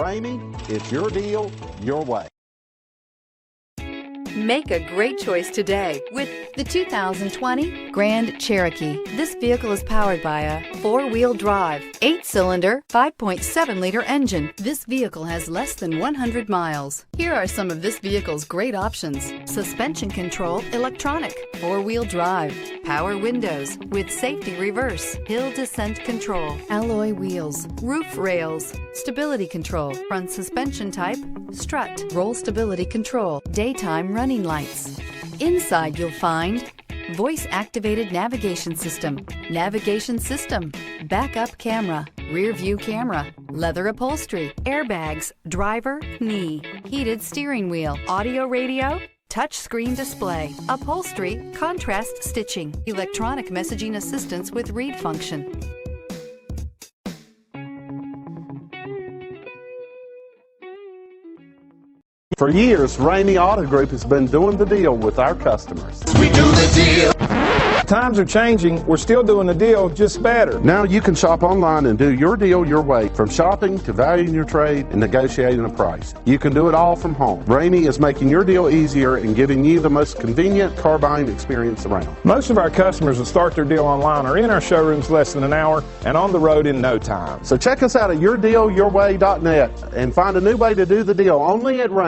Ramey, it's your deal, your way. Make a great choice today with the 2020 Grand Cherokee. This vehicle is powered by a four-wheel drive, 8-cylinder, 5.7-liter engine. This vehicle has less than 100 miles. Here are some of this vehicle's great options: suspension control, electronic, four-wheel drive, power windows with safety reverse, hill descent control, alloy wheels, roof rails, stability control, front suspension type, strut, roll stability control, daytime running lights. Inside you'll find voice-activated navigation system, backup camera, rear view camera, leather upholstery, airbags, driver, knee, heated steering wheel, audio radio, touch screen display, upholstery, contrast stitching, electronic messaging assistance with read function. For years, Ramey Auto Group has been doing the deal with our customers. We do the deal. Times are changing. We're still doing the deal, just better. Now you can shop online and do your deal your way, from shopping to valuing your trade and negotiating a price. You can do it all from home. Ramey is making your deal easier and giving you the most convenient car buying experience around. Most of our customers that start their deal online are in our showrooms less than an hour and on the road in no time. So check us out at yourdealyourway.net and find a new way to do the deal only at Ramey.